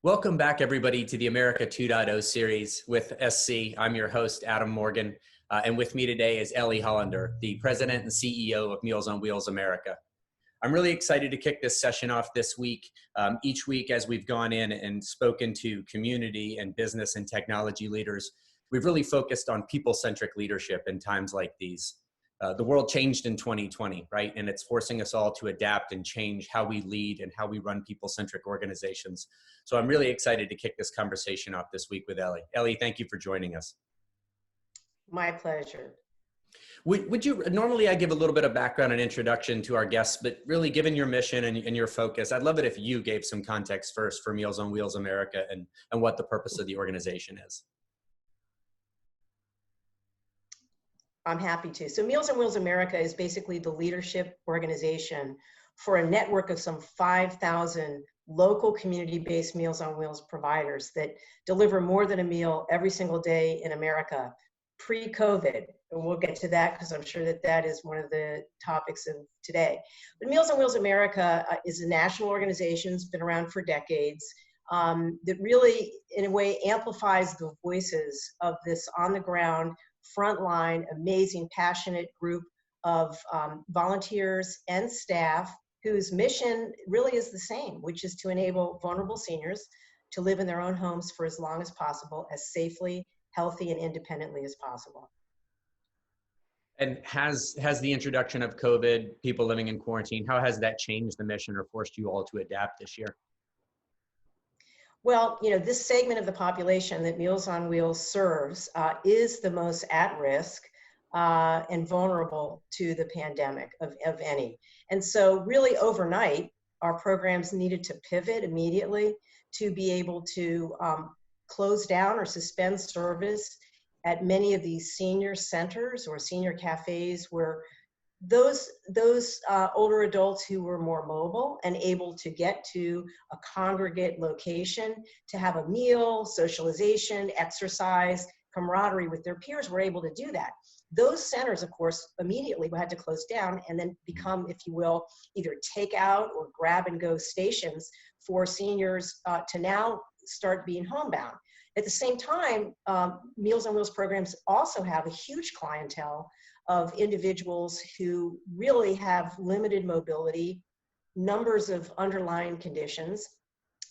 Welcome back, everybody, to the America 2.0 series with SC. I'm your host, Adam Morgan, and with me today is Ellie Hollander, the President and CEO of Meals on Wheels America. I'm really excited to kick this session off this week. Each week, as we've gone in and spoken to community and business and technology leaders, we've really focused on people-centric leadership in times like these. The world changed in 2020, right? And it's forcing us all to adapt and change how we lead and how we run people-centric organizations. So I'm really excited to kick this conversation off this week with Ellie. Ellie, thank you for joining us. My pleasure. Would you, normally I give a little bit of background and introduction to our guests, but really given your mission and your focus, I'd love it if you gave some context first for Meals on Wheels America and what the purpose of the organization is. I'm happy to. So Meals on Wheels America is basically the leadership organization for a network of some 5,000 local community-based Meals on Wheels providers that deliver more than a meal every single day in America pre-COVID. And we'll get to that because I'm sure that is one of the topics of today. But Meals on Wheels America is a national organization. It's been around for decades that really, in a way, amplifies the voices of this on-the-ground, frontline, amazing, passionate group of volunteers and staff whose mission really is the same, which is to enable vulnerable seniors to live in their own homes for as long as possible, as safely, healthy, and independently as possible. And has the introduction of COVID, people living in quarantine, how has that changed the mission or forced you all to adapt this year? Well, you know, this segment of the population that Meals on Wheels serves is the most at risk and vulnerable to the pandemic of any. And so really overnight, our programs needed to pivot immediately to be able to close down or suspend service at many of these senior centers or senior cafes where those older adults who were more mobile and able to get to a congregate location to have a meal, socialization, exercise, camaraderie with their peers were able to do that. Those centers, of course, immediately had to close down and then become, if you will, either takeout or grab and go stations for seniors to now start being homebound. At the same time, Meals on Wheels programs also have a huge clientele of individuals who really have limited mobility, numbers of underlying conditions,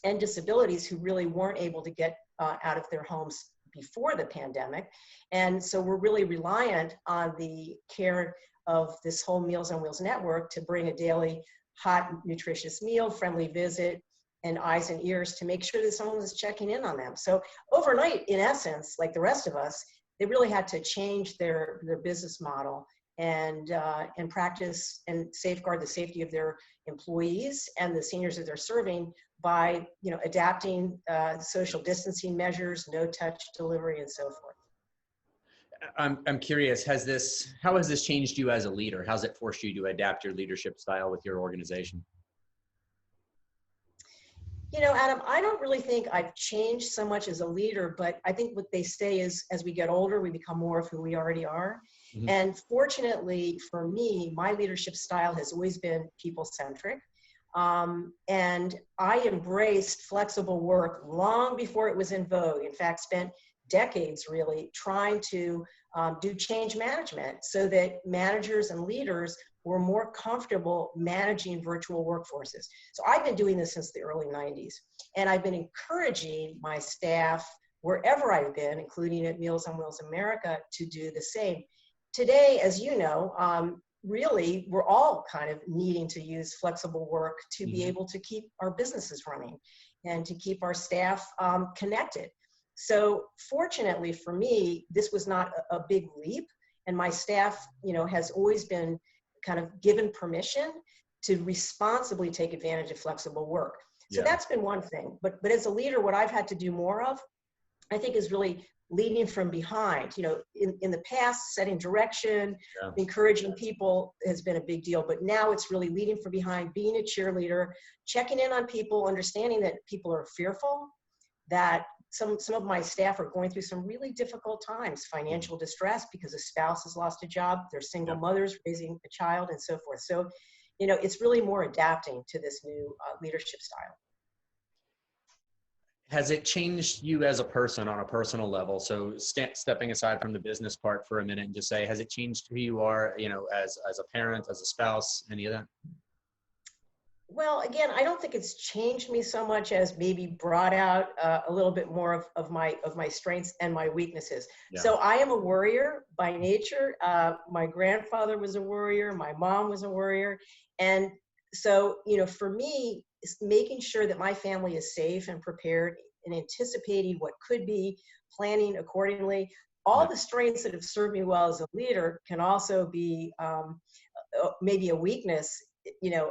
and disabilities who really weren't able to get out of their homes before the pandemic. And so we're really reliant on the care of this whole Meals on Wheels network to bring a daily hot, nutritious meal, friendly visit, and eyes and ears to make sure that someone is checking in on them. So overnight, in essence, like the rest of us, they really had to change their business model and practice and safeguard the safety of their employees and the seniors that they're serving by, you know, adapting social distancing measures, no touch delivery, and so forth. I'm curious, how has this changed you as a leader? How's it forced you to adapt your leadership style with your organization? You know, Adam, I don't really think I've changed so much as a leader, but I think what they say is as we get older, we become more of who we already are. Mm-hmm. And fortunately for me, my leadership style has always been people-centric. And I embraced flexible work long before it was in vogue. In fact, spent decades really trying to do change management so that managers and leaders were more comfortable managing virtual workforces. So I've been doing this since the early 90s, and I've been encouraging my staff wherever I've been, including at Meals on Wheels America, to do the same. Today, as you know, really, we're all kind of needing to use flexible work to be able to keep our businesses running and to keep our staff connected. So fortunately for me, this was not a big leap, and my staff, you know, has always been kind of given permission to responsibly take advantage of flexible work. So that's been one thing. But as a leader, what I've had to do more of, I think, is really leading from behind. You know, in the past, setting direction, encouraging people has been a big deal. But now it's really leading from behind, being a cheerleader, checking in on people, understanding that people are fearful, that some of my staff are going through some really difficult times, financial distress because a spouse has lost a job, they're single mothers raising a child, and so forth. So, you know, it's really more adapting to this new leadership style. Has it changed you as a person on a personal level? So stepping aside from the business part for a minute and just say, has it changed who you are, you know, as a parent, as a spouse, any of that? Well, again, I don't think it's changed me so much as maybe brought out a little bit more of my strengths and my weaknesses. Yeah. So I am a worrier by nature. My grandfather was a worrier. My mom was a worrier, and so for me, it's making sure that my family is safe and prepared and anticipating what could be, planning accordingly. All Yeah. the strengths that have served me well as a leader can also be maybe a weakness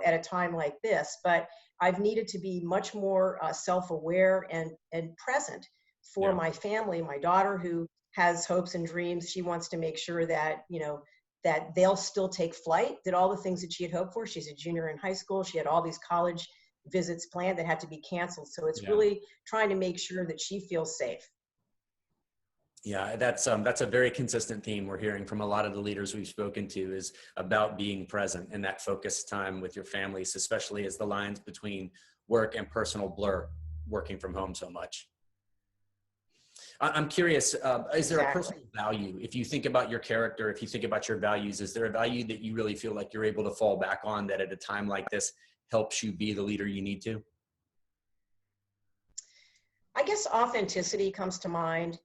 at a time like this, but I've needed to be much more self-aware and present for Yeah. my family. My daughter, who has hopes and dreams, she wants to make sure that that they'll still take flight, that all the things that she had hoped for. She's a junior in high school. She had all these college visits planned that had to be canceled. So it's Yeah. really trying to make sure that she feels safe. Yeah, that's a very consistent theme we're hearing from a lot of the leaders we've spoken to, is about being present and that focused time with your families, especially as the lines between work and personal blur working from home so much. I'm curious, is there a Exactly. personal value? If you think about your character, if you think about your values, is there a value that you really feel like you're able to fall back on that at a time like this helps you be the leader you need to? I guess authenticity comes to mind,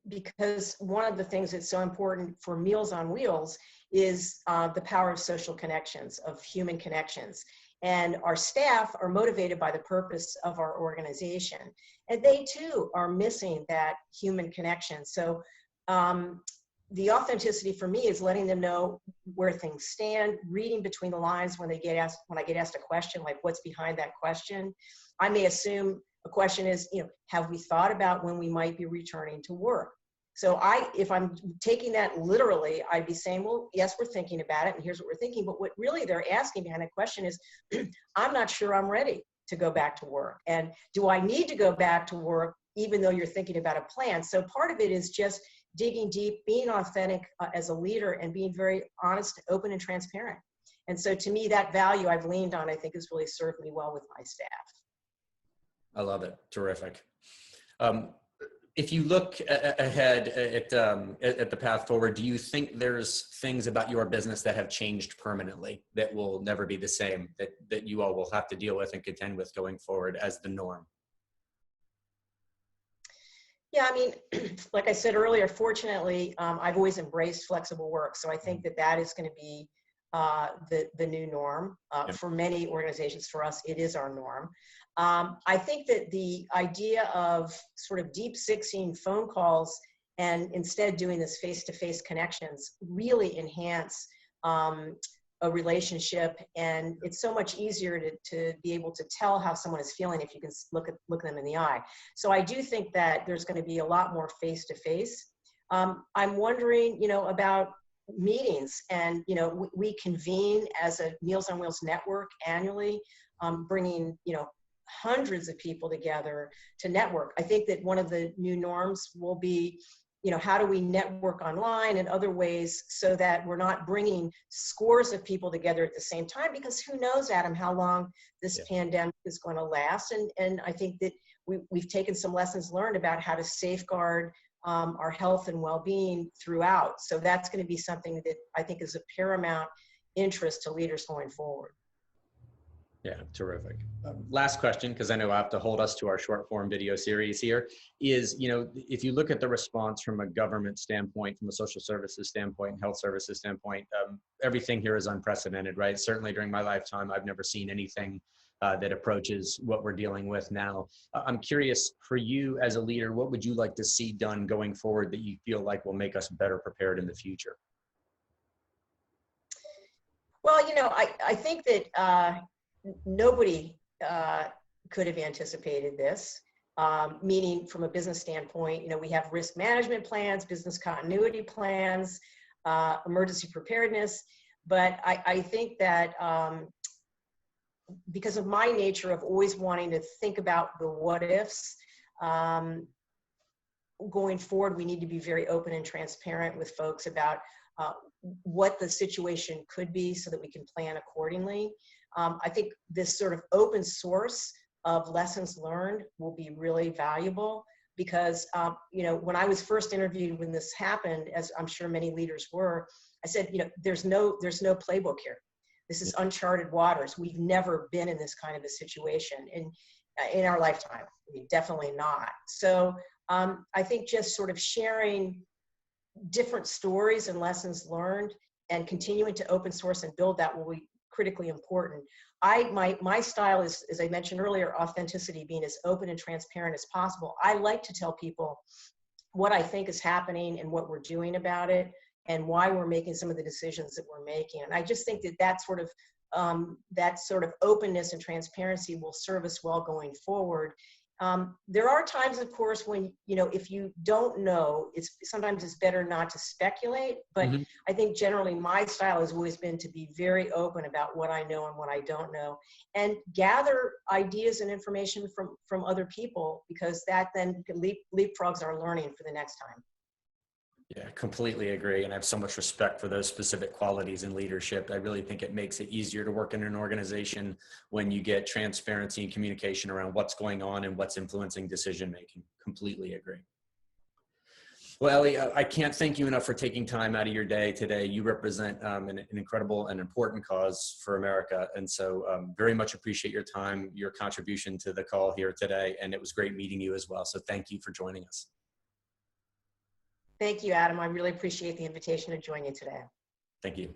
because one of the things that's so important for Meals on Wheels is the power of social connections, of human connections. And our staff are motivated by the purpose of our organization. And they too are missing that human connection. So the authenticity for me is letting them know where things stand, reading between the lines when I get asked a question, like what's behind that question. I may assume a question is, have we thought about when we might be returning to work? So if I'm taking that literally, I'd be saying, well, yes, we're thinking about it, and here's what we're thinking. But what really they're asking behind that question is, I'm not sure I'm ready to go back to work. And do I need to go back to work even though you're thinking about a plan? So part of it is just digging deep, being authentic as a leader, and being very honest, open, and transparent. And so to me, that value I've leaned on, I think, has really served me well with my staff. I love it. Terrific. If you look ahead at the path forward, do you think there's things about your business that have changed permanently that will never be the same, that you all will have to deal with and contend with going forward as the norm? Yeah, I mean, like I said earlier, fortunately, I've always embraced flexible work. So I think that is going to be the new norm Yeah. for many organizations. For us, it is our norm. I think that the idea of sort of deep sixing phone calls and instead doing this face-to-face connections really enhance a relationship, and it's so much easier to be able to tell how someone is feeling if you can look them in the eye. So I do think that there's going to be a lot more face-to-face. I'm wondering, about meetings, and we convene as a Meals on Wheels network annually, bringing hundreds of people together to network. I think that one of the new norms will be, how do we network online and other ways so that we're not bringing scores of people together at the same time, because who knows, Adam, how long this pandemic is going to last. And I think that we've taken some lessons learned about how to safeguard our health and well-being throughout. So that's going to be something that I think is of paramount interest to leaders going forward. Yeah, terrific. Last question, because I know I have to hold us to our short form video series here, is, if you look at the response from a government standpoint, from a social services standpoint, health services standpoint, everything here is unprecedented, right? Certainly during my lifetime, I've never seen anything that approaches what we're dealing with now. I'm curious, for you as a leader, what would you like to see done going forward that you feel like will make us better prepared in the future? Well, I think that nobody could have anticipated this, meaning from a business standpoint, we have risk management plans, business continuity plans, emergency preparedness. But I think that because of my nature of always wanting to think about the what ifs, going forward, we need to be very open and transparent with folks about what the situation could be so that we can plan accordingly. I think this sort of open source of lessons learned will be really valuable because, when I was first interviewed when this happened, as I'm sure many leaders were, I said, there's no playbook here. This is uncharted waters. We've never been in this kind of a situation in our lifetime. I mean, definitely not. So I think just sort of sharing different stories and lessons learned and continuing to open source and build that will be critically important. My style is, as I mentioned earlier, authenticity, being as open and transparent as possible. I like to tell people what I think is happening and what we're doing about it and why we're making some of the decisions that we're making. And I just think that sort of openness and transparency will serve us well going forward. There are times, of course, when, if you don't know, sometimes it's better not to speculate, but I think generally my style has always been to be very open about what I know and what I don't know, and gather ideas and information from other people, because that then leapfrogs our learning for the next time. Yeah, completely agree. And I have so much respect for those specific qualities in leadership. I really think it makes it easier to work in an organization when you get transparency and communication around what's going on and what's influencing decision-making. Completely agree. Well, Ellie, I can't thank you enough for taking time out of your day today. You represent an incredible and important cause for America. And so very much appreciate your time, your contribution to the call here today. And it was great meeting you as well. So thank you for joining us. Thank you, Adam. I really appreciate the invitation to join you today. Thank you.